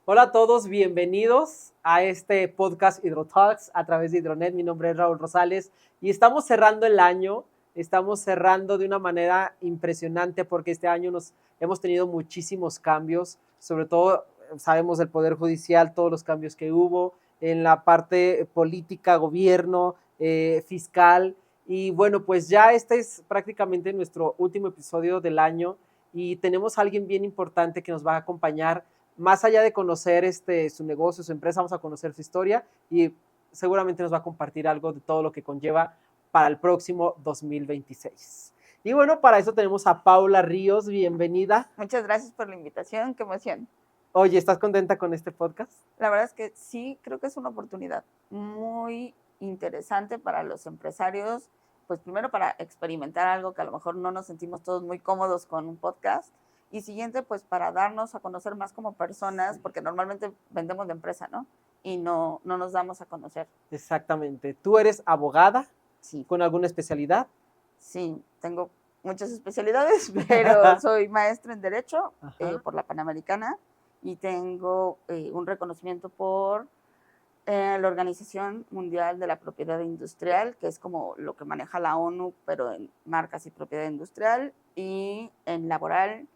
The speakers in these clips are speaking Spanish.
Hola a todos, bienvenidos a este podcast HidroTalks a través de Hidronet. Mi nombre es Raúl Rosales y estamos cerrando el año. Estamos cerrando de una manera impresionante porque este año hemos tenido muchísimos cambios, sobre todo sabemos del Poder Judicial, todos los cambios que hubo en la parte política, gobierno, fiscal. Y bueno, pues ya este es prácticamente nuestro último episodio del año y tenemos a alguien bien importante que nos va a acompañar más allá de conocer su negocio, su empresa, vamos a conocer su historia y seguramente nos va a compartir algo de todo lo que conlleva para el próximo 2026. Y bueno, para eso tenemos a Paula Ríos, bienvenida. Muchas gracias por la invitación, qué emoción. Oye, ¿estás contenta con este podcast? La verdad es que sí, creo que es una oportunidad muy interesante para los empresarios, pues primero para experimentar algo que a lo mejor no nos sentimos todos muy cómodos con un podcast, y siguiente, pues para darnos a conocer más como personas, porque normalmente vendemos de empresa, ¿no? Y no nos damos a conocer. Exactamente. ¿Tú eres abogada? Sí. ¿Con alguna especialidad? Sí, tengo muchas especialidades, pero soy maestra en Derecho por la Panamericana y tengo un reconocimiento por la Organización Mundial de la Propiedad Industrial, que es como lo que maneja la ONU, pero en marcas y propiedad industrial, y en laboral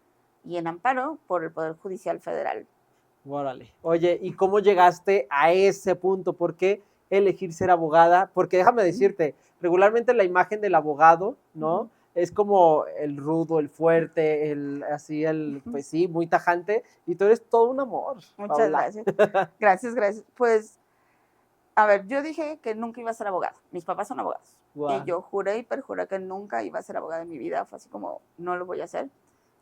y en amparo por el Poder Judicial Federal. Órale. Oye, ¿y cómo llegaste a ese punto? ¿Por qué elegir ser abogada? Porque déjame decirte, regularmente la imagen del abogado, ¿no? Es como el rudo, el fuerte, pues sí, muy tajante, y tú eres todo un amor. Muchas Paula. gracias. Gracias. Pues, a ver, yo dije que nunca iba a ser abogada. Mis papás son abogados. Wow. Y yo juré y perjuré que nunca iba a ser abogada en mi vida. Fue así como, no lo voy a hacer.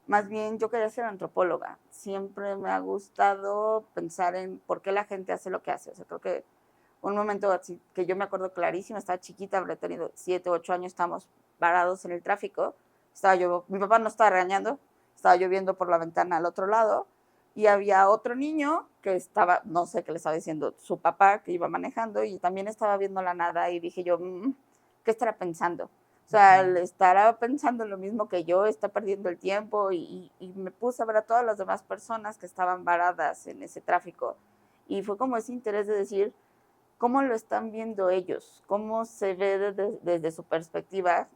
Más bien, yo quería ser antropóloga. Siempre me ha gustado pensar en por qué la gente hace lo que hace. O sea, creo que un momento así que yo me acuerdo clarísimo, estaba chiquita, habría tenido 7, 8 años, estábamos varados en el tráfico. Mi papá no estaba regañando, estaba yo viendo por la ventana al otro lado y había otro niño que estaba, no sé qué le estaba diciendo, su papá que iba manejando y también estaba viendo la nada y dije yo, ¿qué estará pensando? O sea, él estará pensando lo mismo que yo, está perdiendo el tiempo y me puse a ver a todas las demás personas que estaban varadas en ese tráfico y fue como ese interés de decir, ¿cómo lo están viendo ellos? ¿Cómo se ve desde su perspectiva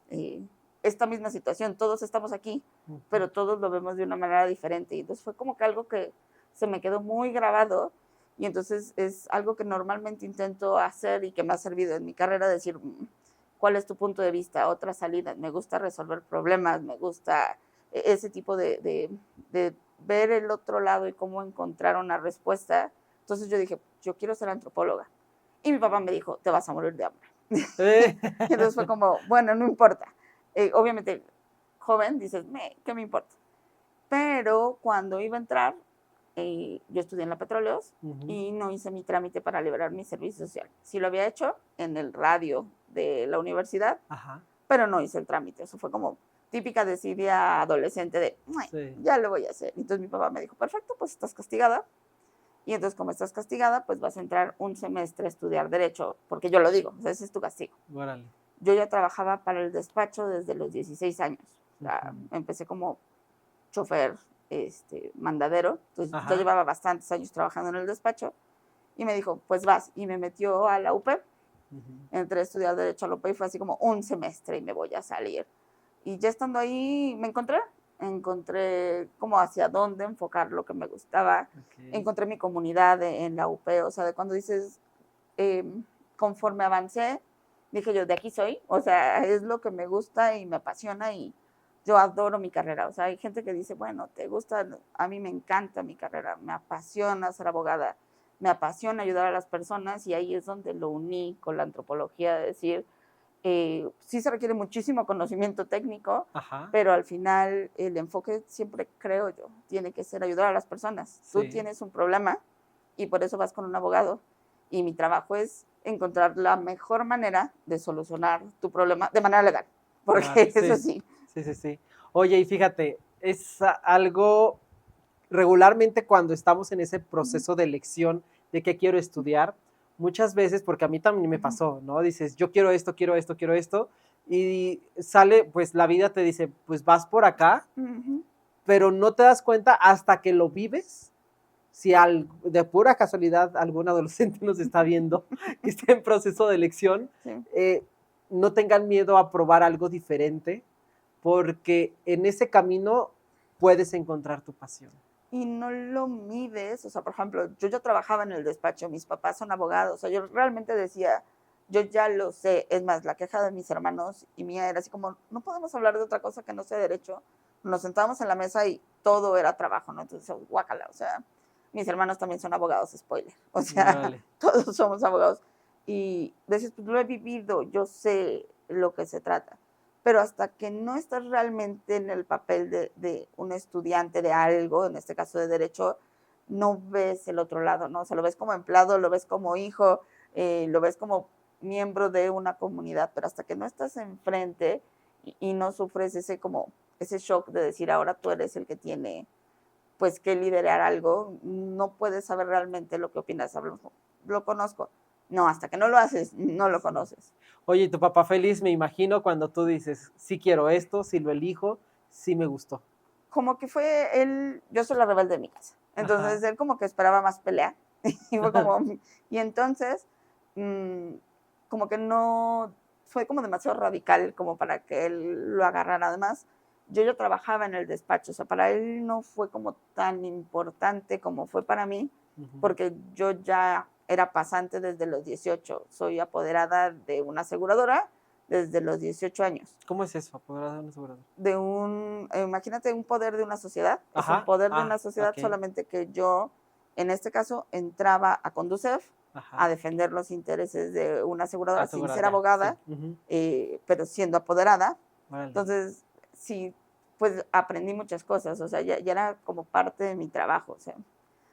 esta misma situación? Todos estamos aquí, pero todos lo vemos de una manera diferente. Y entonces fue como que algo que se me quedó muy grabado y entonces es algo que normalmente intento hacer y que me ha servido en mi carrera, decir, ¿cuál es tu punto de vista? Otra salida. Me gusta resolver problemas, me gusta ese tipo de ver el otro lado y cómo encontrar una respuesta. Entonces yo dije, yo quiero ser antropóloga. Y mi papá me dijo, te vas a morir de hambre. Entonces fue como, bueno, no importa. Obviamente, joven, dices, ¿qué me importa? Pero cuando iba a entrar, yo estudié en la Petróleos y no hice mi trámite para liberar mi servicio social. Sí lo había hecho en el radio de la universidad, pero no hice el trámite. Eso fue como típica desidia adolescente de, ya lo voy a hacer. Entonces mi papá me dijo, perfecto, pues estás castigada. Y entonces, como estás castigada, pues vas a entrar un semestre a estudiar Derecho, porque yo lo digo, o sea, ese es tu castigo. Órale. Yo ya trabajaba para el despacho desde los 16 años. O sea, empecé como chofer mandadero, entonces yo llevaba bastantes años trabajando en el despacho, y me dijo, pues vas, y me metió a la UP, entré a estudiar Derecho a la UP y fue así como un semestre y me voy a salir. Y ya estando ahí me encontré como hacia dónde enfocar lo que me gustaba, encontré mi comunidad en la UP, o sea, de cuando dices, conforme avancé, dije yo, de aquí soy, o sea, es lo que me gusta y me apasiona y yo adoro mi carrera, o sea, hay gente que dice, bueno, ¿te gusta? A mí me encanta mi carrera, me apasiona ser abogada, me apasiona ayudar a las personas y ahí es donde lo uní con la antropología, de decir, sí se requiere muchísimo conocimiento técnico, pero al final el enfoque siempre, creo yo, tiene que ser ayudar a las personas. Tú tienes un problema y por eso vas con un abogado y mi trabajo es encontrar la mejor manera de solucionar tu problema de manera legal, porque eso sí. Sí. Oye, y fíjate, es algo regularmente cuando estamos en ese proceso de elección de qué quiero estudiar, muchas veces, porque a mí también me pasó, ¿no? Dices, yo quiero esto, y sale, pues la vida te dice, pues vas por acá, pero no te das cuenta hasta que lo vives, si de pura casualidad algún adolescente nos está viendo, que está en proceso de elección, Sí. No tengan miedo a probar algo diferente, porque en ese camino puedes encontrar tu pasión. Y no lo mides, o sea, por ejemplo, yo ya trabajaba en el despacho, mis papás son abogados, o sea, yo realmente decía, yo ya lo sé, es más, la queja de mis hermanos y mía era así como, no podemos hablar de otra cosa que no sea derecho, nos sentábamos en la mesa y todo era trabajo, ¿no? Entonces, guácala, o sea, mis hermanos también son abogados, spoiler, o sea, Vale. todos somos abogados, y decís, pues lo he vivido, yo sé lo que se trata, pero hasta que no estás realmente en el papel de un estudiante de algo, en este caso de derecho, no ves el otro lado, ¿no? O sea, lo ves como empleado, lo ves como hijo, lo ves como miembro de una comunidad, pero hasta que no estás enfrente y no sufres ese como ese shock de decir ahora tú eres el que tiene pues que liderar algo, no puedes saber realmente lo que opinas. Lo conozco. No, hasta que no lo haces, no lo conoces. Oye, tu papá feliz, me imagino, cuando tú dices, sí quiero esto, sí lo elijo, sí me gustó. Como que fue él, yo soy la rebelde de mi casa. Entonces Ajá. él como que esperaba más pelea. Y fue como, y entonces, como que no, fue como demasiado radical como para que él lo agarrara. Además, yo trabajaba en el despacho, o sea, para él no fue como tan importante como fue para mí, porque yo ya era pasante desde los 18, soy apoderada de una aseguradora desde los 18 años. ¿Cómo es eso, apoderado de una aseguradora? De un, imagínate un poder de una sociedad, es un Ajá. poder de una sociedad, Ok. solamente que yo, en este caso, entraba a Conducef Ajá. a defender los intereses de una aseguradora sin ser Aseguradora, abogada, sí. pero siendo apoderada. Vale. Entonces, sí, pues aprendí muchas cosas, o sea, ya era como parte de mi trabajo, o sea.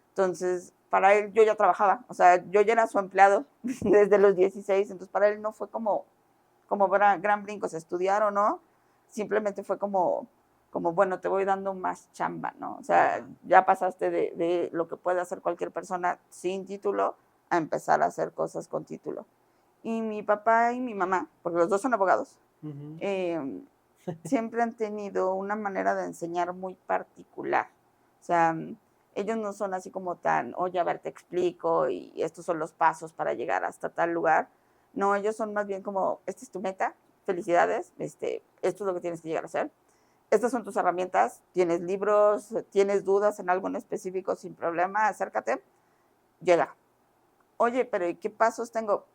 Entonces, para él yo ya trabajaba, o sea, yo ya era su empleado desde los 16, entonces para él no fue como gran brinco, o sea, estudiar o no, simplemente fue como, bueno, te voy dando más chamba, ¿no? O sea, ya pasaste de lo que puede hacer cualquier persona sin título a empezar a hacer cosas con título. Y mi papá y mi mamá, porque los dos son abogados, siempre han tenido una manera de enseñar muy particular. O sea, ellos no son así como tan, oye, a ver, te explico y estos son los pasos para llegar hasta tal lugar. No, ellos son más bien como, esta es tu meta, felicidades, esto es lo que tienes que llegar a hacer. Estas son tus herramientas, tienes libros, tienes dudas en algo en específico sin problema, acércate, llega. Oye, pero ¿qué pasos tengo?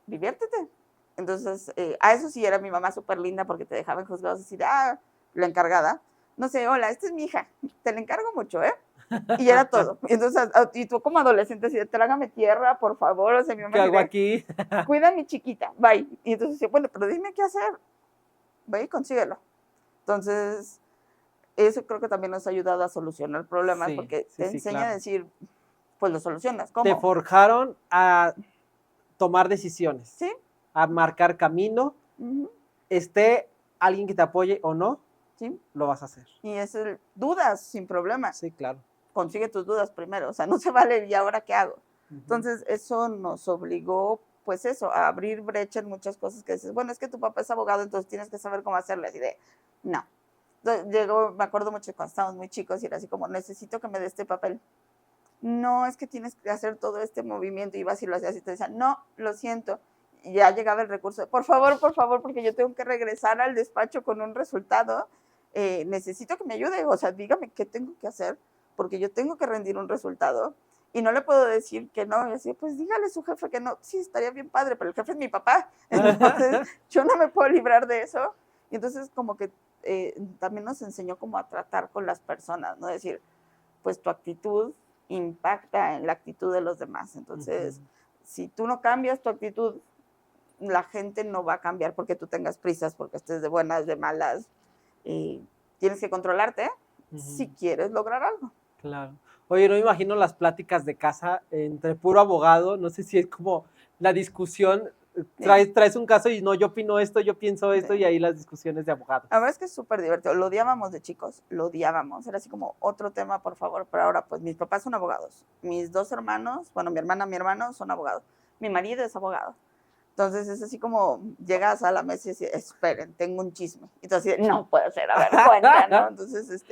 Diviértete. Entonces, a eso sí era mi mamá súper linda porque te dejaba en juzgados así de, la encargada. No sé, hola, esta es mi hija, te la encargo mucho, ¿eh? Y era todo. Y entonces, y tú como adolescente así de, trágame tierra, por favor. O sea, mi mamá ¿Qué hago dice, aquí? cuida a mi chiquita, bye. Y entonces decía, bueno, pero dime qué hacer. Ve y consíguelo. Entonces, eso creo que también nos ha ayudado a solucionar problemas porque te enseña a decir, pues lo solucionas. ¿Cómo? Te forjaron a tomar decisiones, ¿Sí? a marcar camino, esté alguien que te apoye o no, ¿sí? Lo vas a hacer. Y es dudas sin problema. Sí, claro. Consigue tus dudas primero, o sea, no se vale, ¿y ahora qué hago? Entonces, eso nos obligó, pues eso, a abrir brecha en muchas cosas que dices, bueno, es que tu papá es abogado, entonces tienes que saber cómo hacerle, así de, no. Entonces, llegó, me acuerdo mucho cuando estábamos muy chicos y era así como, necesito que me dé este papel. No, es que tienes que hacer todo este movimiento, y vas y lo hacías y te decían, no, lo siento. Y ya llegaba el recurso, por favor, porque yo tengo que regresar al despacho con un resultado, necesito que me ayude, o sea, dígame qué tengo que hacer, porque yo tengo que rendir un resultado, y no le puedo decir que no, y así, pues dígale a su jefe que no, sí, estaría bien padre, pero el jefe es mi papá, entonces yo no me puedo librar de eso, y entonces como que también nos enseñó como a tratar con las personas, ¿no? Decir, pues tu actitud impacta en la actitud de los demás. Entonces, si tú no cambias tu actitud, la gente no va a cambiar porque tú tengas prisas, porque estés de buenas, de malas. Tienes que controlarte si quieres lograr algo. Claro. Oye, no me imagino las pláticas de casa entre puro abogado, no sé si es como la discusión, traes un caso y no, yo opino esto, yo pienso esto, y ahí las discusiones de abogados. La verdad es que es súper divertido, lo odiábamos de chicos, lo odiábamos, era así como otro tema, por favor, pero ahora pues mis papás son abogados, mis dos hermanos, bueno, mi hermana, mi hermano son abogados, mi marido es abogado. Entonces es así como llegas a la mesa y dices, esperen, tengo un chisme. Y entonces, no puede ser, a ver, cuenta, ¿no? Entonces,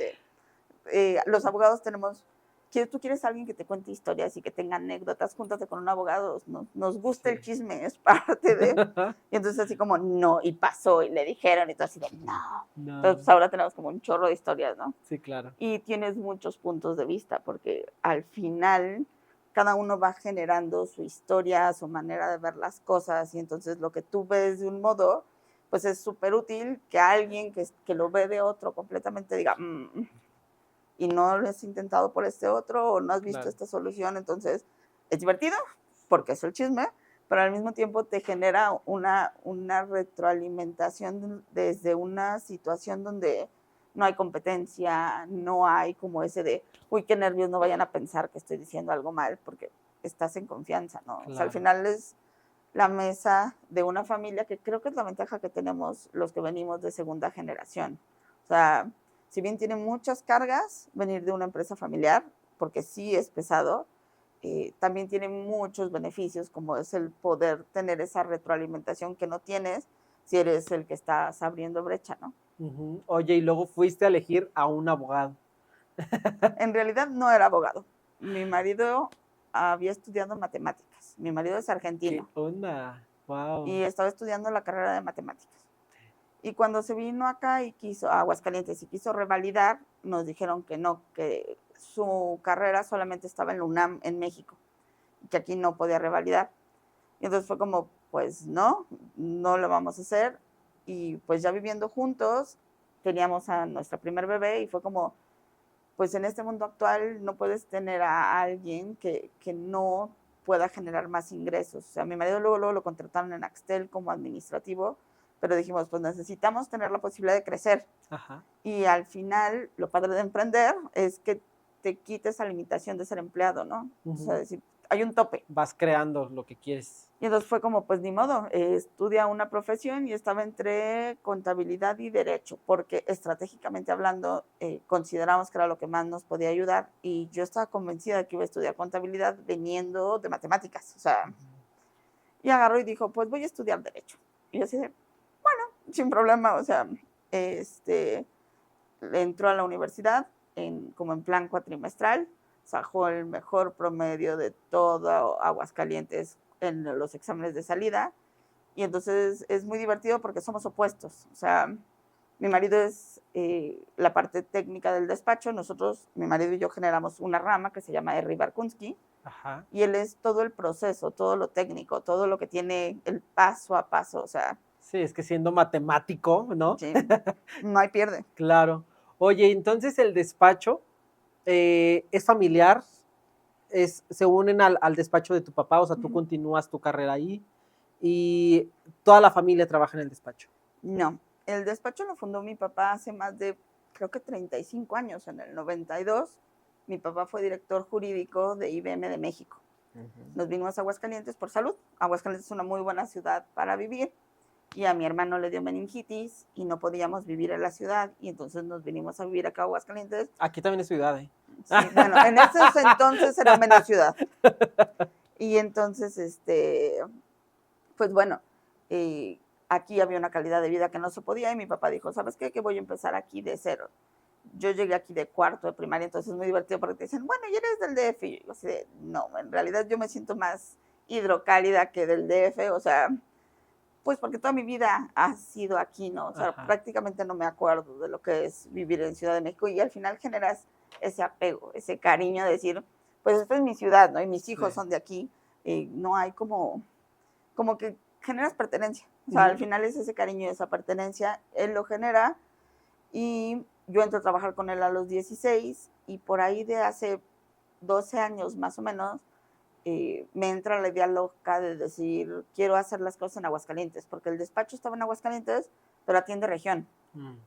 los abogados tenemos tú quieres a alguien que te cuente historias y que tenga anécdotas, júntate con un abogado, nos gusta el chisme, es parte de... Y entonces así como, no, y pasó, y le dijeron, y todo así de, no. Entonces pues ahora tenemos como un chorro de historias, ¿no? Sí, claro. Y tienes muchos puntos de vista, porque al final cada uno va generando su historia, su manera de ver las cosas, y entonces lo que tú ves de un modo, pues es súper útil que alguien que lo ve de otro completamente diga, y no lo has intentado por este otro, o no has visto esta solución, entonces es divertido, porque es el chisme, pero al mismo tiempo te genera una retroalimentación desde una situación donde no hay competencia, no hay como ese de, uy, qué nervios, no vayan a pensar que estoy diciendo algo mal, porque estás en confianza, ¿no? Claro. O sea, al final es la mesa de una familia, que creo que es la ventaja que tenemos los que venimos de segunda generación. O sea, si bien tiene muchas cargas venir de una empresa familiar, porque sí es pesado, también tiene muchos beneficios, como es el poder tener esa retroalimentación que no tienes si eres el que estás abriendo brecha, ¿no? Oye, y luego fuiste a elegir a un abogado. En realidad no era abogado. Mi marido había estudiado matemáticas. Mi marido es argentino. ¿Qué onda? Wow. Y estaba estudiando la carrera de matemáticas. Y cuando se vino acá y quiso, a Aguascalientes, y quiso revalidar, nos dijeron que no, que su carrera solamente estaba en la UNAM, en México, y que aquí no podía revalidar. Y entonces fue como, pues no lo vamos a hacer. Y pues ya viviendo juntos, teníamos a nuestra primer bebé y fue como, pues en este mundo actual no puedes tener a alguien que no pueda generar más ingresos. O sea, mi marido luego lo contrataron en Axtel como administrativo, pero dijimos, pues necesitamos tener la posibilidad de crecer. Ajá. Y al final, lo padre de emprender es que te quites esa limitación de ser empleado, ¿no? O sea, decir, hay un tope. Vas creando lo que quieres. Y entonces fue como, pues ni modo, estudia una profesión, y estaba entre contabilidad y derecho, porque estratégicamente hablando consideramos que era lo que más nos podía ayudar, y yo estaba convencida de que iba a estudiar contabilidad veniendo de matemáticas, o sea, y agarró y dijo, pues voy a estudiar derecho. Y yo así de, bueno, sin problema, o sea, entró a la universidad como en plan cuatrimestral, sacó el mejor promedio de todo Aguascalientes en los exámenes de salida, y entonces es muy divertido porque somos opuestos. O sea, mi marido es la parte técnica del despacho, mi marido y yo generamos una rama que se llama R. Barkunsky, Ajá. y él es todo el proceso, todo lo técnico, todo lo que tiene el paso a paso, o sea. Sí, es que siendo matemático, ¿no? Sí, no hay pierde. Claro. Oye, entonces el despacho es familiar, se unen al despacho de tu papá, o sea, tú continúas tu carrera ahí y toda la familia trabaja en el despacho. No, el despacho lo fundó mi papá hace más de, creo que 35 años, en el 92. Mi papá fue director jurídico de IBM de México. Nos vinimos a Aguascalientes por salud. Aguascalientes es una muy buena ciudad para vivir, y a mi hermano le dio meningitis y no podíamos vivir en la ciudad, y entonces nos vinimos a vivir acá a Aguascalientes. Aquí también es ciudad, ¿eh? Sí, bueno, en esos entonces era menos ciudad. Y entonces, pues bueno, aquí había una calidad de vida que no se podía, y mi papá dijo, ¿sabes qué? Que voy a empezar aquí de cero. Yo llegué aquí de cuarto de primaria, entonces es muy divertido porque te dicen, bueno, ¿y eres del DF? Y yo así de, no, en realidad yo me siento más hidrocálida que del DF, o sea, pues porque toda mi vida ha sido aquí, ¿no? O sea, prácticamente no me acuerdo de lo que es vivir en Ciudad de México, y al final generas ese apego, ese cariño de decir, pues esta es mi ciudad, ¿no? Y mis hijos son de aquí, no hay como que generas pertenencia. O sea, al final es ese cariño y esa pertenencia, él lo genera, y yo entro a trabajar con él a los 16, y por ahí de hace 12 años más o menos, me entra la idea loca de decir, quiero hacer las cosas en Aguascalientes, porque el despacho estaba en Aguascalientes, pero atiende región.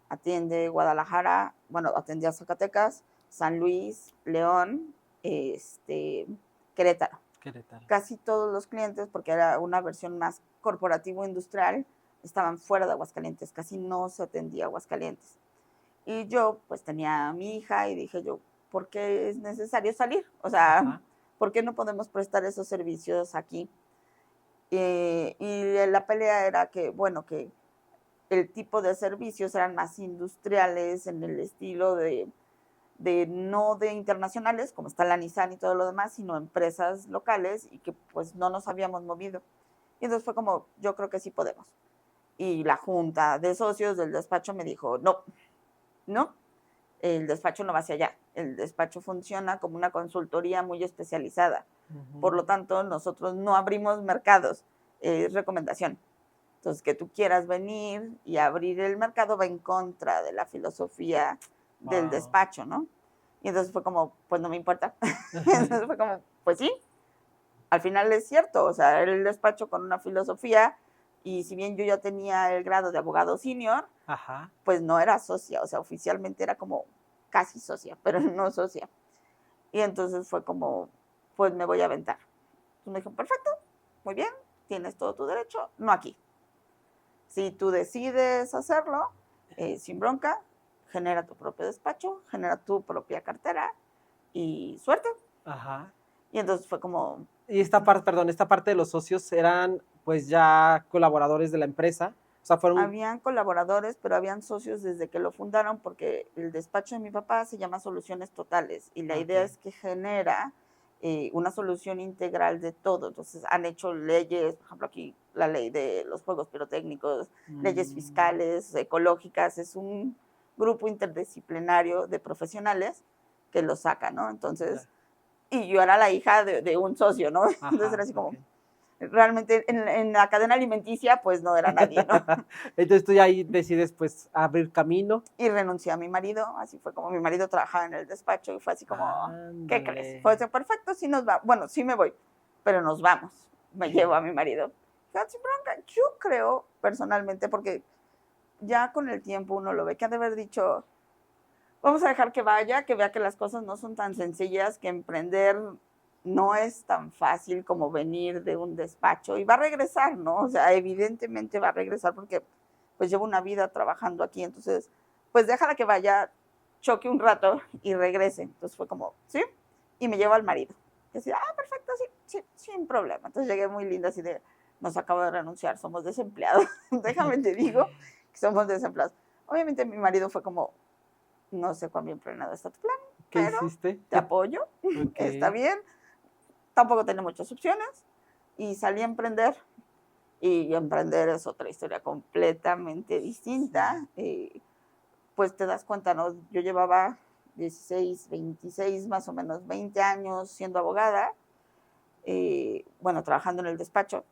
Atiende Guadalajara, bueno, atendía Zacatecas, San Luis, León, Querétaro. Casi todos los clientes, porque era una versión más corporativo-industrial, estaban fuera de Aguascalientes, casi no se atendía Aguascalientes. Y yo, pues, tenía a mi hija, y dije yo, ¿por qué es necesario salir? O sea, ¿por qué no podemos prestar esos servicios aquí? Y la pelea era que, bueno, que el tipo de servicios eran más industriales, en el estilo de no de internacionales, como está la Nissan y todo lo demás, sino empresas locales y que pues no nos habíamos movido. Y entonces fue como, yo creo que sí podemos. Y la junta de socios del despacho me dijo, no, no, el despacho no va hacia allá. El despacho funciona como una consultoría muy especializada. Por lo tanto, nosotros no abrimos mercados, es recomendación. Entonces, que tú quieras venir y abrir el mercado va en contra de la filosofía del despacho, ¿no? Y entonces fue como, pues no me importa. Entonces fue como, pues sí, al final es cierto, o sea, era el despacho con una filosofía y si bien yo ya tenía el grado de abogado senior, pues no era socia, o sea, oficialmente era como casi socia, pero no socia. Y entonces fue como, pues me voy a aventar. Entonces me dijo, perfecto, muy bien, tienes todo tu derecho, no aquí. Si tú decides hacerlo, sin bronca, genera tu propio despacho, genera tu propia cartera y suerte. Y entonces fue como... Y esta parte de los socios eran pues ya colaboradores de la empresa. O sea, fueron... Habían colaboradores, pero habían socios desde que lo fundaron porque el despacho de mi papá se llama Soluciones Totales y la idea es que genera una solución integral de todo. Entonces han hecho leyes, por ejemplo aquí la ley de los juegos pirotécnicos, leyes fiscales, ecológicas, es un grupo interdisciplinario de profesionales que lo saca, ¿no? Entonces, y yo era la hija de un socio, ¿no? Entonces era así como... Realmente en la cadena alimenticia pues no era nadie, ¿no? Entonces tú ya ahí decides pues abrir camino. Y renuncié a mi marido, así fue como mi marido trabajaba en el despacho y fue así como, ¿qué crees? Fue perfecto, sí nos va, bueno, sí me voy, pero nos vamos, me llevo a mi marido. Yo creo personalmente, porque ya con el tiempo uno lo ve, que ha de haber dicho, vamos a dejar que vaya, que vea que las cosas no son tan sencillas, que emprender no es tan fácil como venir de un despacho y va a regresar, ¿no? O sea, evidentemente va a regresar porque pues llevo una vida trabajando aquí, entonces pues déjala que vaya, choque un rato y regrese. Entonces fue como, ¿sí? Y me llevo al marido. Y así, perfecto, sí, sin problema. Entonces llegué muy linda así de, nos acabo de renunciar, somos desempleados. Déjame te digo que somos desempleados. Obviamente mi marido fue como, no sé cuán bien planeado está tu plan, ¿Qué hiciste? Te apoyo, está bien. Tampoco tenía muchas opciones y salí a emprender. Y emprender es otra historia completamente distinta. Pues te das cuenta, ¿no? Yo llevaba 16, 26, más o menos 20 años siendo abogada, bueno, trabajando en el despacho.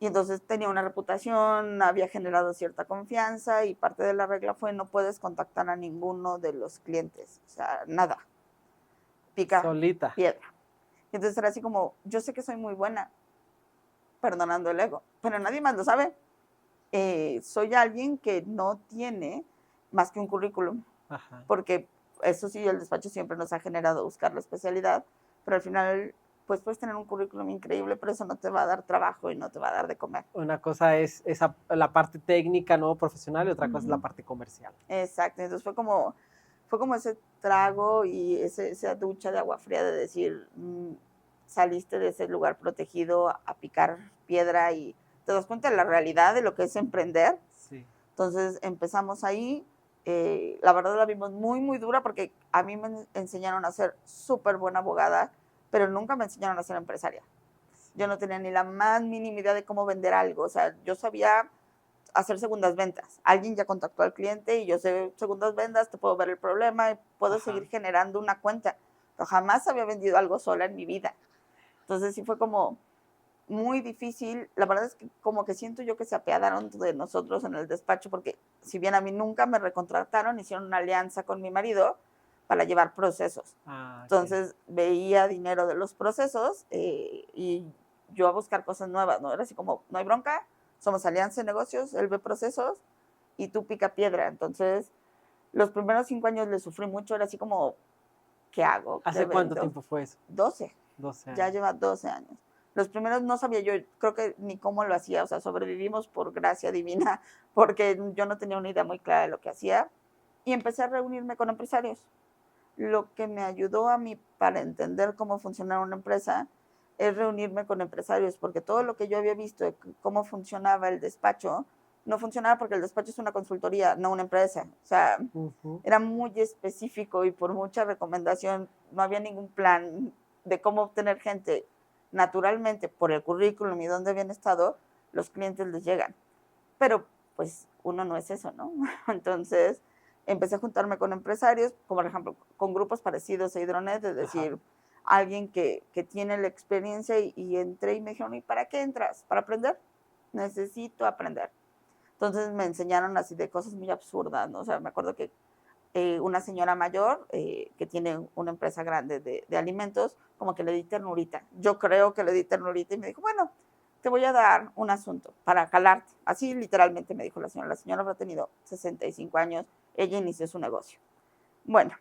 Y entonces tenía una reputación, había generado cierta confianza y parte de la regla fue no puedes contactar a ninguno de los clientes, o sea, nada. Pica solita. Piedra. Y entonces era así como, yo sé que soy muy buena, perdonando el ego, pero nadie más lo sabe. Soy alguien que no tiene más que un currículum, porque eso sí, el despacho siempre nos ha generado buscar la especialidad, pero al final pues puedes tener un currículum increíble, pero eso no te va a dar trabajo y no te va a dar de comer. Una cosa es la parte técnica, ¿no? Profesional, y otra cosa es la parte comercial. Exacto, entonces fue como ese trago y esa ducha de agua fría de decir, saliste de ese lugar protegido a picar piedra y te das cuenta de la realidad de lo que es emprender. Sí. Entonces empezamos ahí, la verdad la vimos muy, muy dura porque a mí me enseñaron a ser súper buena abogada, pero nunca me enseñaron a ser empresaria. Yo no tenía ni la más mínima idea de cómo vender algo, o sea, yo sabía hacer segundas ventas. Alguien ya contactó al cliente y yo sé segundas ventas, te puedo ver el problema y puedo seguir generando una cuenta. Pero jamás había vendido algo sola en mi vida. Entonces sí fue como muy difícil. La verdad es que como que siento yo que se apiadaron de nosotros en el despacho porque si bien a mí nunca me recontrataron, hicieron una alianza con mi marido para llevar procesos. Entonces veía dinero de los procesos y yo a buscar cosas nuevas, ¿no? Era así como, no hay bronca, somos alianza de negocios, él ve procesos y tú pica piedra. Entonces, los primeros 5 años le sufrí mucho, era así como, ¿qué hago? ¿Hace cuánto tiempo fue eso? 12. 12 años. Ya lleva 12 años. Los primeros no sabía yo, creo que ni cómo lo hacía, o sea, sobrevivimos por gracia divina, porque yo no tenía una idea muy clara de lo que hacía. Y empecé a reunirme con empresarios. Lo que me ayudó a mí para entender cómo funcionaba una empresa es reunirme con empresarios, porque todo lo que yo había visto de cómo funcionaba el despacho, no funcionaba porque el despacho es una consultoría, no una empresa. O sea, era muy específico y por mucha recomendación no había ningún plan de cómo obtener gente. Naturalmente, por el currículum y dónde habían estado, los clientes les llegan. Pero pues uno no es eso, ¿no? Entonces empecé a juntarme con empresarios, como por ejemplo con grupos parecidos a Hidronet, es decir, alguien que tiene la experiencia y entré y me dijeron, ¿y para qué entras? ¿Para aprender? Necesito aprender. Entonces me enseñaron así de cosas muy absurdas, ¿no? O sea, me acuerdo que una señora mayor que tiene una empresa grande de alimentos, como que le di ternurita. Yo creo que le di ternurita y me dijo, bueno, te voy a dar un asunto para calarte. Así literalmente me dijo la señora. La señora habrá tenido 65 años, ella inició su negocio. Bueno,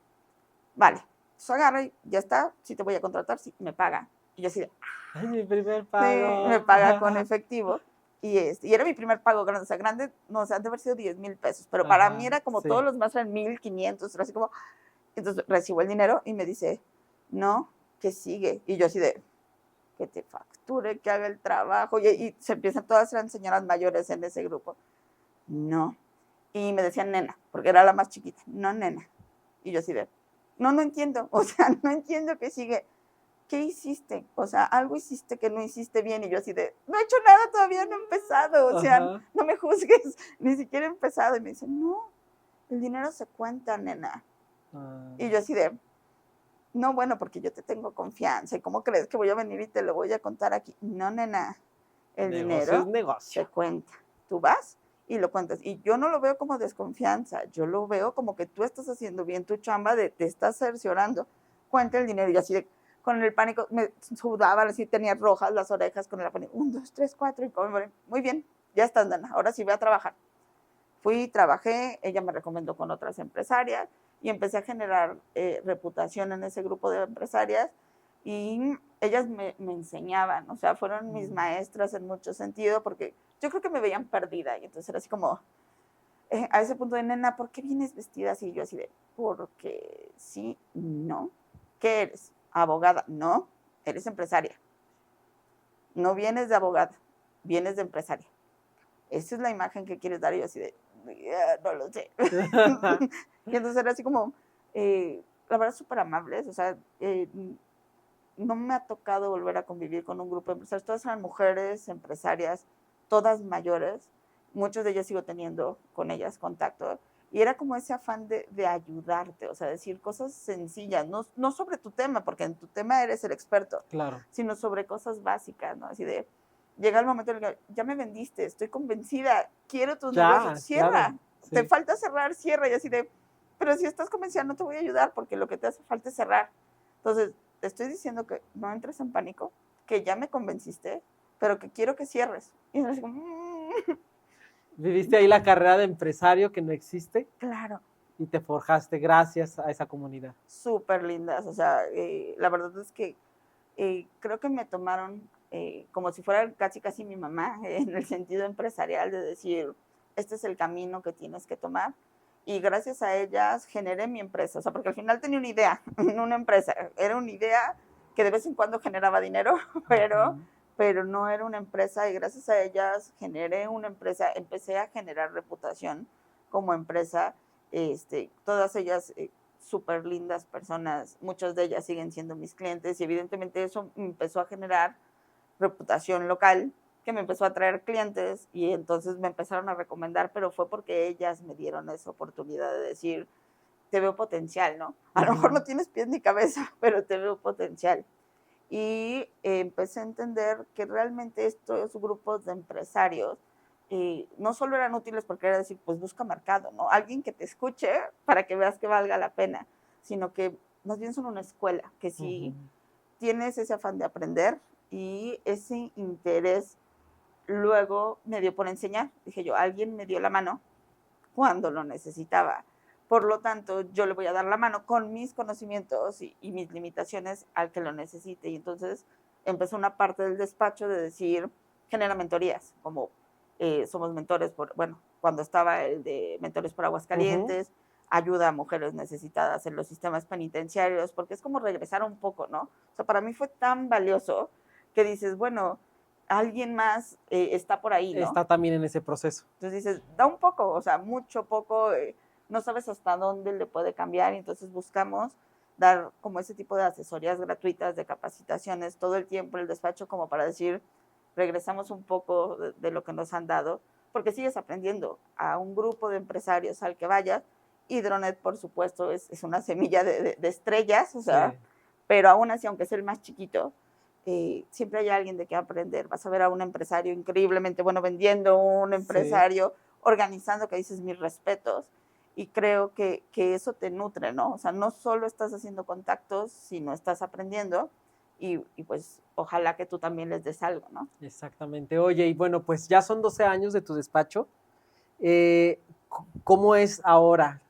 vale, pues agarra y ya está, sí te voy a contratar, sí, me paga. Y yo así de, ¡ay, mi primer sí, pago! me paga con efectivo. Y era mi primer pago grande, o sea, grande, no, o sea, han de haber sido 10,000 pesos, pero para mí era como todos los más eran 1,500, era así como, entonces recibo el dinero y me dice, no, ¿qué sigue? Y yo así de, que te facture, que haga el trabajo, y se empiezan, todas eran señoras mayores en ese grupo, no, y me decían nena, porque era la más chiquita, no nena, y yo así de, no, no entiendo, o sea, no entiendo qué sigue. ¿Qué hiciste? O sea, algo hiciste que no hiciste bien. Y yo así de, no he hecho nada, todavía no he empezado. O sea, no me juzgues, ni siquiera he empezado. Y me dice, no, el dinero se cuenta, nena. Y yo así de, no, bueno, porque yo te tengo confianza. ¿Y cómo crees que voy a venir y te lo voy a contar aquí? No, nena, el Negocio es dinero negocio. se cuenta. Tú vas y lo cuentas. Y yo no lo veo como desconfianza, yo lo veo como que tú estás haciendo bien tu chamba, te estás cerciorando. Cuenta el dinero. Y así de, con el pánico, me sudaba, así tenía rojas las orejas con el pánico. 1, 2, 3, 4. Y muy bien, ya estás, Dana, ahora sí voy a trabajar. Fui, trabajé, ella me recomendó con otras empresarias y empecé a generar reputación en ese grupo de empresarias y ellas me enseñaban, o sea, fueron mis maestras en mucho sentido porque yo creo que me veían perdida y entonces era así como, a ese punto de, nena, ¿por qué vienes vestida así? Y yo así de, porque sí, no. ¿Qué eres? Abogada. No, eres empresaria. No vienes de abogada, vienes de empresaria. Esa es la imagen que quieres dar. Y yo así de, no lo sé. Y entonces era así como, la verdad, súper amables. O sea, no me ha tocado volver a convivir con un grupo de empresarios. Todas eran mujeres empresarias, todas mayores. Muchos de ellos sigo teniendo con ellas contacto. Y era como ese afán de ayudarte, o sea, decir cosas sencillas, no sobre tu tema, porque en tu tema eres el experto, claro, sino sobre cosas básicas, ¿no? Así de, llega el momento en el que ya me vendiste, estoy convencida, quiero tus negocios, cierra, claro, sí. Te falta cerrar, cierra, y así de, pero si estás convencida no te voy a ayudar porque lo que te hace falta es cerrar. Entonces, te estoy diciendo que no entres en pánico, que ya me convenciste, pero que quiero que cierres. Y es así como, ¿viviste ahí la carrera de empresario que no existe? Claro. Y te forjaste gracias a esa comunidad. Súper lindas, o sea, la verdad es que creo que me tomaron como si fuera casi mi mamá, en el sentido empresarial de decir, este es el camino que tienes que tomar. Y gracias a ellas generé mi empresa, o sea, porque al final tenía una idea, no una empresa, era una idea que de vez en cuando generaba dinero, pero no era una empresa y gracias a ellas generé una empresa, empecé a generar reputación como empresa, todas ellas súper lindas personas, muchas de ellas siguen siendo mis clientes y evidentemente eso me empezó a generar reputación local, que me empezó a traer clientes y entonces me empezaron a recomendar, pero fue porque ellas me dieron esa oportunidad de decir, te veo potencial, ¿no? A lo mejor no tienes pies ni cabeza, pero te veo potencial. Y empecé a entender que realmente estos grupos de empresarios no solo eran útiles porque era decir, pues busca mercado, ¿no? Alguien que te escuche para que veas que valga la pena, sino que más bien son una escuela, que si tienes ese afán de aprender y ese interés, luego me dio por enseñar. Dije yo, alguien me dio la mano cuando lo necesitaba. Por lo tanto, yo le voy a dar la mano con mis conocimientos y mis limitaciones al que lo necesite. Y entonces empezó una parte del despacho de decir, genera mentorías, como somos mentores, cuando estaba el de mentores por Aguascalientes, ayuda a mujeres necesitadas en los sistemas penitenciarios, porque es como regresar un poco, ¿no? O sea, para mí fue tan valioso que dices, bueno, alguien más está por ahí, ¿no? Está también en ese proceso. Entonces dices, da un poco, o sea, mucho poco, no sabes hasta dónde le puede cambiar, y entonces buscamos dar como ese tipo de asesorías gratuitas, de capacitaciones, todo el tiempo en el despacho, como para decir, regresamos un poco de lo que nos han dado, porque sigues aprendiendo. A un grupo de empresarios al que vayas, Hidronet, por supuesto, es una semilla de estrellas, o sea, Sí. pero aún así, aunque sea el más chiquito, siempre hay alguien de qué aprender. Vas a ver a un empresario increíblemente bueno vendiendo, un empresario organizando, que dices mis respetos, y creo que eso te nutre, ¿no? O sea, no solo estás haciendo contactos, sino estás aprendiendo, y pues ojalá que tú también les des algo, ¿no? Exactamente. Oye, y bueno, pues ya son 12 años de tu despacho. ¿Cómo es ahora?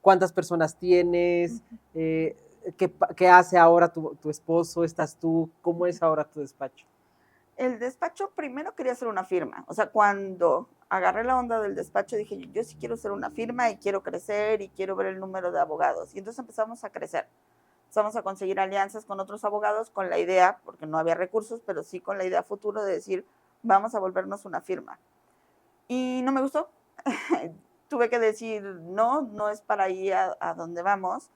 ¿Cuántas personas tienes? ¿Qué hace ahora tu esposo? ¿Estás tú? ¿Cómo es ahora tu despacho? El despacho primero quería hacer una firma. O sea, cuando agarré la onda del despacho dije, yo sí quiero hacer una firma y quiero crecer y quiero ver el número de abogados. Y entonces empezamos a crecer. Empezamos a conseguir alianzas con otros abogados con la idea, porque no había recursos, pero sí con la idea futuro de decir, vamos a volvernos una firma. Y no me gustó. Tuve que decir, no, no es para ir a donde vamos,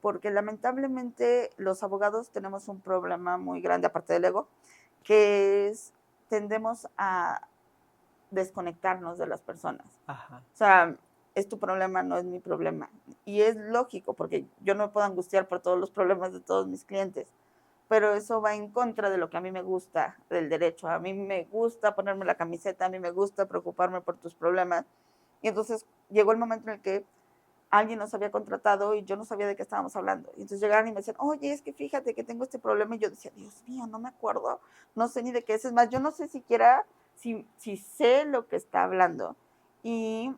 porque lamentablemente los abogados tenemos un problema muy grande, aparte del ego, que es, tendemos a desconectarnos de las personas. Ajá. O sea, es tu problema, no es mi problema. Y es lógico, porque yo no me puedo angustiar por todos los problemas de todos mis clientes, pero eso va en contra de lo que a mí me gusta del derecho. A mí me gusta ponerme la camiseta, a mí me gusta preocuparme por tus problemas. Y entonces llegó el momento en el que alguien nos había contratado y yo no sabía de qué estábamos hablando. Y entonces llegaron y me decían, oye, es que fíjate que tengo este problema. Y yo decía, Dios mío, no me acuerdo, no sé ni de qué es. Es más, yo no sé siquiera si sé lo que está hablando. Y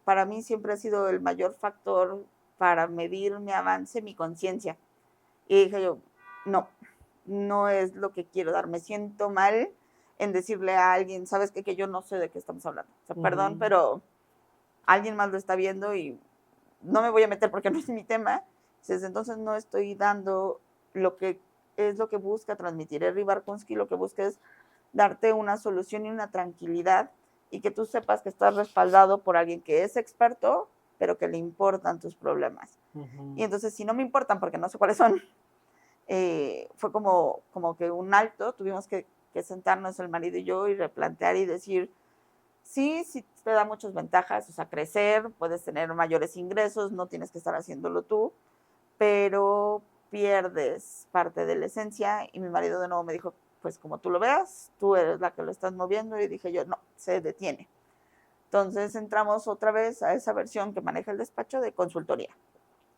para mí siempre ha sido el mayor factor para medir mi avance, mi conciencia. Y dije yo, no, no es lo que quiero dar. Me siento mal en decirle a alguien, ¿sabes qué? Que yo no sé de qué estamos hablando. O sea, perdón, pero alguien más lo está viendo y no me voy a meter porque no es mi tema. Desde entonces no estoy dando lo que es lo que busca transmitir. Henry Barkunsky lo que busca es darte una solución y una tranquilidad, y que tú sepas que estás respaldado por alguien que es experto, pero que le importan tus problemas. Y entonces, si no me importan porque no sé cuáles son, fue como que un alto. Tuvimos que sentarnos el marido y yo y replantear y decir, sí, sí te da muchas ventajas, o sea, crecer, puedes tener mayores ingresos, no tienes que estar haciéndolo tú, pero pierdes parte de la esencia. Y mi marido de nuevo me dijo, pues como tú lo veas, tú eres la que lo estás moviendo. Y dije yo, no, se detiene. Entonces entramos otra vez a esa versión que maneja el despacho de consultoría.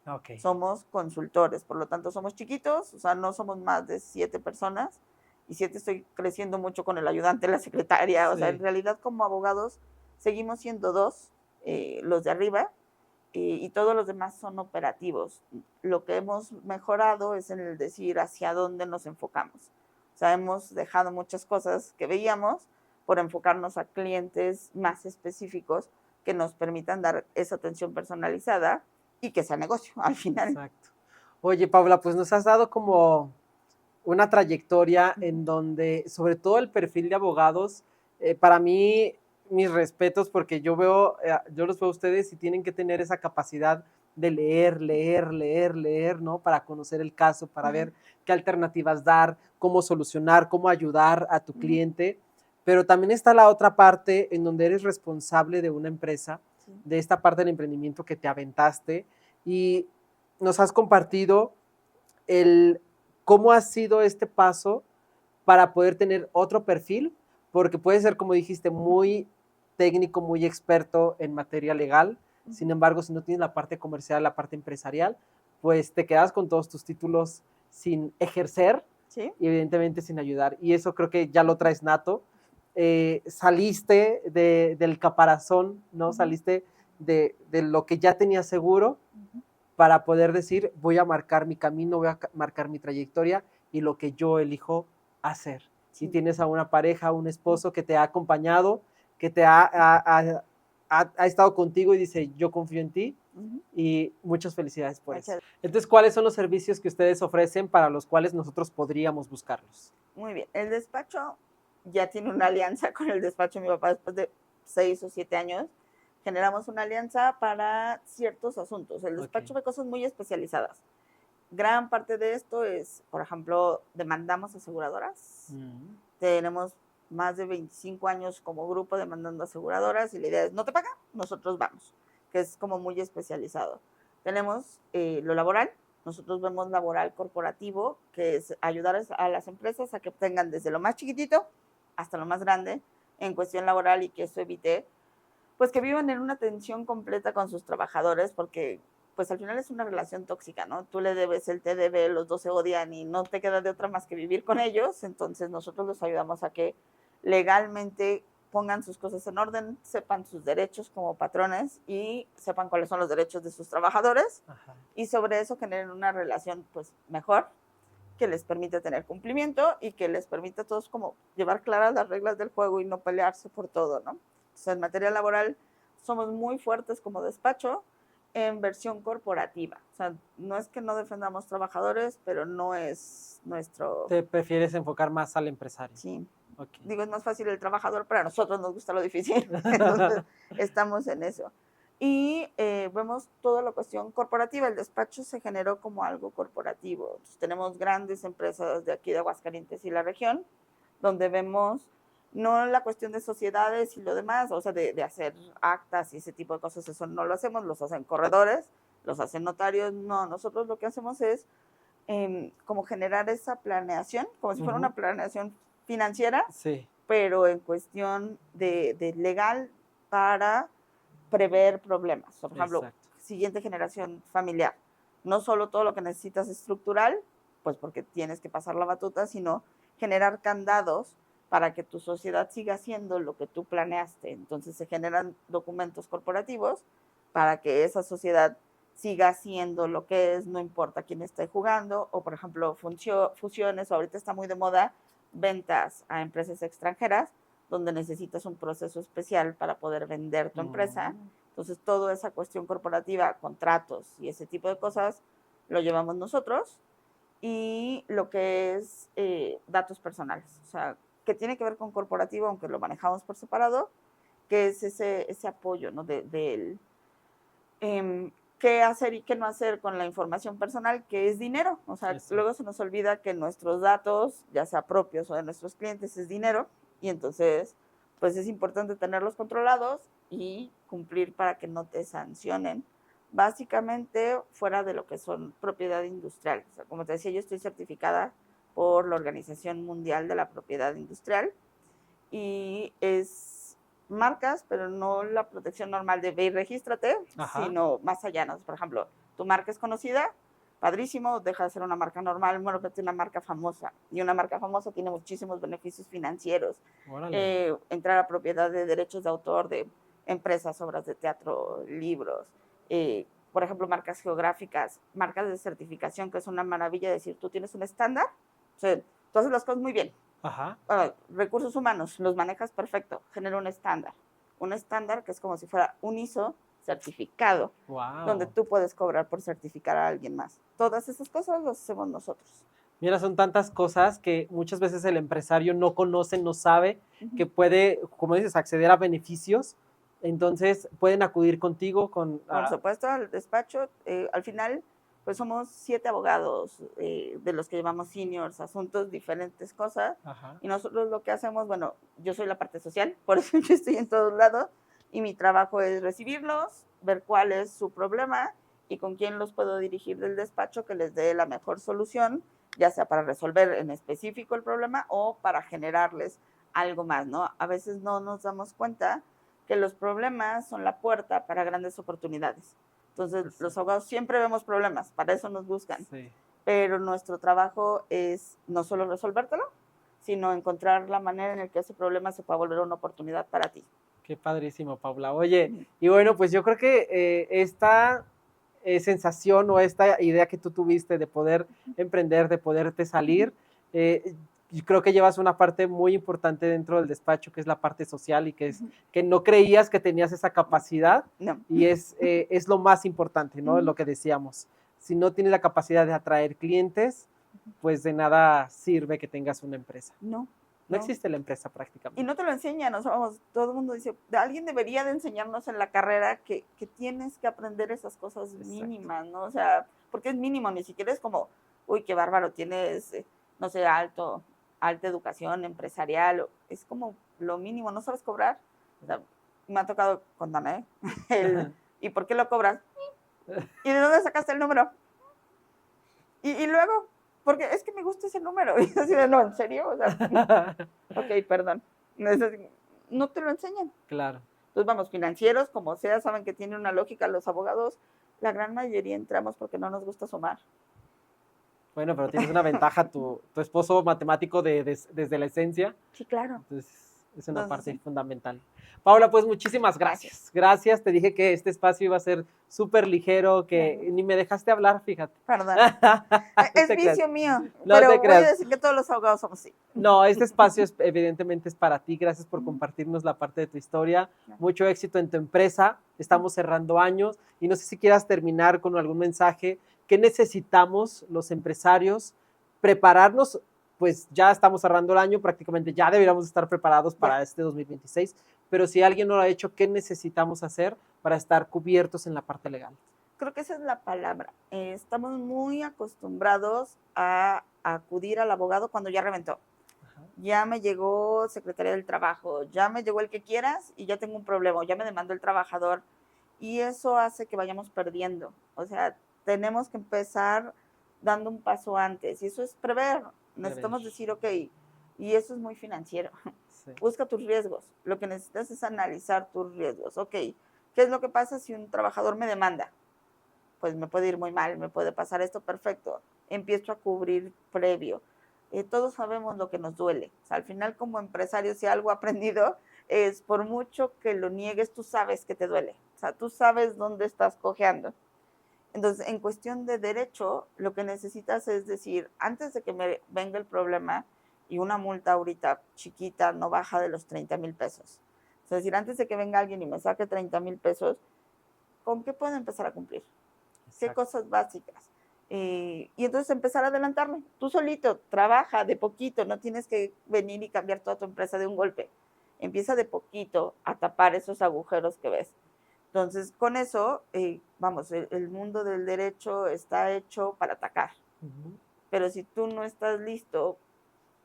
Okay. Somos consultores, por lo tanto somos chiquitos, o sea, no somos más de 7 personas, y 7 estoy creciendo mucho con el ayudante, la secretaria. Sí. O sea, en realidad como abogados seguimos siendo 2, los de arriba, y todos los demás son operativos. Lo que hemos mejorado es en el decir hacia dónde nos enfocamos. O sea, hemos dejado muchas cosas que veíamos por enfocarnos a clientes más específicos que nos permitan dar esa atención personalizada y que sea negocio al final. Exacto. Oye, Paula, pues nos has dado como una trayectoria en donde, sobre todo el perfil de abogados, para mí, mis respetos, porque yo los veo a ustedes y tienen que tener esa capacidad de leer, ¿no? Para conocer el caso, para ver qué alternativas dar, cómo solucionar, cómo ayudar a tu cliente. Pero también está la otra parte en donde eres responsable de una empresa, de esta parte del emprendimiento que te aventaste, y nos has compartido cómo ha sido este paso para poder tener otro perfil, porque puede ser, como dijiste, muy técnico, muy experto en materia legal. Sin embargo, si no tienes la parte comercial, la parte empresarial, pues te quedas con todos tus títulos sin ejercer, ¿sí? Y evidentemente sin ayudar. Y eso creo que ya lo traes nato. Saliste del caparazón, ¿no? Saliste de lo que ya tenías seguro, para poder decir, voy a marcar mi camino, voy a marcar mi trayectoria y lo que yo elijo hacer. Sí. Y tienes a una pareja, un esposo que te ha acompañado, que te ha estado contigo y dice, yo confío en ti, y muchas felicidades por Muchas- eso. Entonces, ¿cuáles son los servicios que ustedes ofrecen para los cuales nosotros podríamos buscarlos? Muy bien. El despacho ya tiene una alianza con el despacho de mi papá después de 6 o 7 años. Generamos una alianza para ciertos asuntos. El despacho Ok. ve cosas muy especializadas. Gran parte de esto es, por ejemplo, demandamos aseguradoras. Tenemos más de 25 años como grupo demandando aseguradoras y la idea es, no te pagan, nosotros vamos, que es como muy especializado. Tenemos lo laboral, nosotros vemos laboral corporativo, que es ayudar a las empresas a que tengan desde lo más chiquitito hasta lo más grande en cuestión laboral y que eso evite, pues que vivan en una tensión completa con sus trabajadores, porque pues al final es una relación tóxica, ¿no? Tú le debes, él te debe, los dos se odian y no te queda de otra más que vivir con ellos, entonces nosotros los ayudamos a que legalmente pongan sus cosas en orden, sepan sus derechos como patrones y sepan cuáles son los derechos de sus trabajadores. Ajá. Y sobre eso generen una relación pues mejor, que les permite tener cumplimiento y que les permite a todos como llevar claras las reglas del juego y no pelearse por todo, ¿no? Entonces, en materia laboral somos muy fuertes como despacho en versión corporativa. O sea, no es que no defendamos trabajadores, pero no es nuestro... ¿Te prefieres enfocar más al empresario? Sí. Okay. Digo, es más fácil el trabajador, pero a nosotros nos gusta lo difícil. Entonces, estamos en eso. Y vemos toda la cuestión corporativa. El despacho se generó como algo corporativo. Entonces, tenemos grandes empresas de aquí de Aguascalientes y la región, donde vemos no la cuestión de sociedades y lo demás, o sea, de hacer actas y ese tipo de cosas, eso no lo hacemos, los hacen corredores, los hacen notarios, no, nosotros lo que hacemos es como generar esa planeación, como si fuera una planeación financiera, sí, pero en cuestión de legal para prever problemas. Por ejemplo, exacto, siguiente generación familiar. No solo todo lo que necesitas estructural, pues porque tienes que pasar la batuta, sino generar candados para que tu sociedad siga haciendo lo que tú planeaste. Entonces se generan documentos corporativos para que esa sociedad siga haciendo lo que es, no importa quién esté jugando, o por ejemplo fusiones, o ahorita está muy de moda ventas a empresas extranjeras, donde necesitas un proceso especial para poder vender tu empresa. Entonces, toda esa cuestión corporativa, contratos y ese tipo de cosas, lo llevamos nosotros. Y lo que es datos personales, o sea, que tiene que ver con corporativo, aunque lo manejamos por separado, que es ese apoyo, ¿no? Del qué hacer y qué no hacer con la información personal, que es dinero. O sea, eso, luego se nos olvida que nuestros datos, ya sea propios o de nuestros clientes, es dinero, y entonces, pues es importante tenerlos controlados y cumplir para que no te sancionen, básicamente fuera de lo que son propiedad industrial. O sea, como te decía, yo estoy certificada por la Organización Mundial de la Propiedad Industrial y es marcas, pero no la protección normal de ve y regístrate, ajá, sino más allá, ¿no? Por ejemplo, tu marca es conocida, padrísimo, deja de ser una marca normal, bueno, que tiene una marca famosa, y una marca famosa tiene muchísimos beneficios financieros, entrar a propiedad de derechos de autor de empresas, obras de teatro, libros, por ejemplo, marcas geográficas, marcas de certificación, que es una maravilla decir, tú tienes un estándar, o sea, tú haces las cosas muy bien. Ajá. Recursos humanos, los manejas perfecto, genera un estándar que es como si fuera un ISO certificado, wow, donde tú puedes cobrar por certificar a alguien más. Todas esas cosas las hacemos nosotros. Mira, son tantas cosas que muchas veces el empresario no conoce, no sabe, que puede, como dices, acceder a beneficios. Entonces, pueden acudir contigo con... Por supuesto, al despacho. Al final, pues somos 7 abogados de los que llevamos seniors, asuntos, diferentes cosas. Ajá. Y nosotros lo que hacemos, bueno, yo soy la parte social, por eso yo estoy en todos lados. Y mi trabajo es recibirlos, ver cuál es su problema y con quién los puedo dirigir del despacho que les dé la mejor solución, ya sea para resolver en específico el problema o para generarles algo más, ¿no? A veces no nos damos cuenta que los problemas son la puerta para grandes oportunidades. Entonces, sí, los abogados siempre vemos problemas, para eso nos buscan. Sí. Pero nuestro trabajo es no solo resolvértelo, sino encontrar la manera en la que ese problema se pueda volver una oportunidad para ti. Qué padrísimo, Paula. Oye, y bueno, pues yo creo que esta sensación o esta idea que tú tuviste de poder emprender, de poderte salir, y creo que llevas una parte muy importante dentro del despacho, que es la parte social y que es que no creías que tenías esa capacidad y es lo más importante, ¿no? Lo que decíamos. Si no tienes la capacidad de atraer clientes, pues de nada sirve que tengas una empresa. No existe la empresa prácticamente. Y no te lo enseñan, o sea, vamos, todo el mundo dice, alguien debería de enseñarnos en la carrera que tienes que aprender esas cosas mínimas, ¿no? O sea, porque es mínimo, ni siquiera es como, uy, qué bárbaro, tienes, no sé, alta educación empresarial, es como lo mínimo, ¿no sabes cobrar? O sea, me ha tocado, contame, ¿y por qué lo cobras? ¿Y de dónde sacaste el número? Y luego, porque es que me gusta ese número. Y así de, no, ¿en serio? O sea, ok, perdón. No te lo enseñan. Claro. Entonces, vamos, financieros, como sea, saben que tiene una lógica. Los abogados, la gran mayoría entramos porque no nos gusta sumar. Bueno, pero tienes una ventaja, tu esposo matemático desde la esencia. Sí, claro. Entonces, es una parte fundamental. Paula, pues muchísimas gracias. Gracias, te dije que este espacio iba a ser súper ligero, que ni me dejaste hablar, fíjate. Perdón. Es vicio mío, pero voy a decir que todos los abogados somos así. No, este espacio evidentemente es para ti. Gracias por compartirnos la parte de tu historia. Mucho éxito en tu empresa. Estamos cerrando años y no sé si quieras terminar con algún mensaje. ¿Qué necesitamos los empresarios? Prepararnos, pues ya estamos cerrando el año, prácticamente ya deberíamos estar preparados para este 2026, pero si alguien no lo ha hecho, ¿qué necesitamos hacer para estar cubiertos en la parte legal? Creo que esa es la palabra. Estamos muy acostumbrados a acudir al abogado cuando ya reventó. Ya me llegó Secretaría del Trabajo, ya me llegó el que quieras y ya tengo un problema, ya me demandó el trabajador. Y eso hace que vayamos perdiendo. O sea, tenemos que empezar dando un paso antes. Y eso es prever. Necesitamos decir, ok, y eso es muy financiero. Sí. Busca tus riesgos. Lo que necesitas es analizar tus riesgos. Ok, ¿qué es lo que pasa si un trabajador me demanda? Pues me puede ir muy mal, me puede pasar esto, perfecto. Empiezo a cubrir previo. Todos sabemos lo que nos duele. O sea, al final, como empresario, si algo he aprendido es, por mucho que lo niegues, tú sabes que te duele. O sea, tú sabes dónde estás cojeando. Entonces, en cuestión de derecho, lo que necesitas es decir, antes de que me venga el problema, y una multa ahorita chiquita no baja de los 30,000 pesos. Es decir, antes de que venga alguien y me saque 30,000 pesos, ¿con qué puedo empezar a cumplir? Exacto. ¿Qué cosas básicas? Y entonces empezar a adelantarme. Tú solito, trabaja de poquito, no tienes que venir y cambiar toda tu empresa de un golpe. Empieza de poquito a tapar esos agujeros que ves. Entonces, con eso, vamos, el mundo del derecho está hecho para atacar. Pero si tú no estás listo,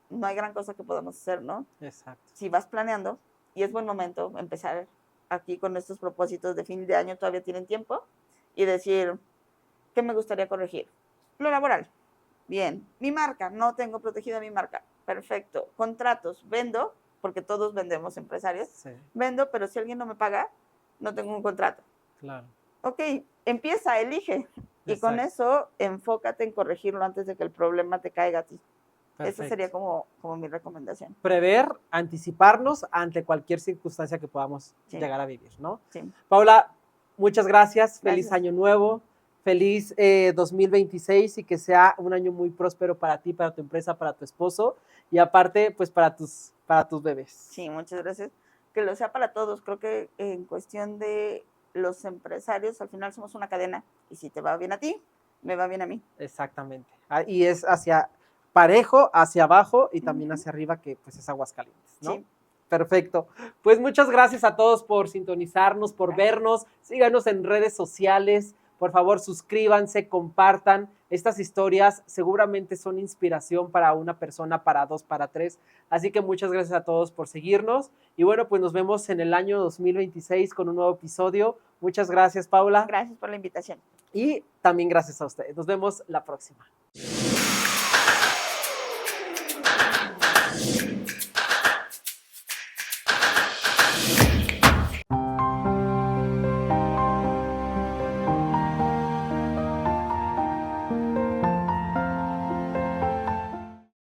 no hay gran cosa que podamos hacer, ¿no? Exacto. Si vas planeando, y es buen momento empezar aquí con estos propósitos de fin de año, todavía tienen tiempo, y decir, ¿qué me gustaría corregir? Lo laboral. Bien. Mi marca, no tengo protegida mi marca. Perfecto. Contratos, vendo, porque todos vendemos empresarios. Sí. Vendo, pero si alguien no me paga, no tengo un contrato. Claro. Ok, empieza, elige. Exacto. Y con eso, enfócate en corregirlo antes de que el problema te caiga a ti. Perfecto. Esa sería como mi recomendación. Prever, anticiparnos ante cualquier circunstancia que podamos llegar a vivir, ¿no? Sí. Paula, muchas gracias. Feliz año nuevo. Feliz 2026 y que sea un año muy próspero para ti, para tu empresa, para tu esposo y aparte, pues para tus bebés. Sí, muchas gracias. Que lo sea para todos. Creo que en cuestión de los empresarios, al final somos una cadena y si te va bien a ti, me va bien a mí. Exactamente. Y es hacia parejo, hacia abajo y también hacia arriba, que pues es Aguascalientes, ¿no? Sí. Perfecto. Pues muchas gracias a todos por sintonizarnos, por vernos. Síganos en redes sociales. Por favor, suscríbanse, compartan. Estas historias seguramente son inspiración para una persona, para dos, para tres. Así que muchas gracias a todos por seguirnos. Y bueno, pues nos vemos en el año 2026 con un nuevo episodio. Muchas gracias, Paula. Gracias por la invitación. Y también gracias a ustedes. Nos vemos la próxima.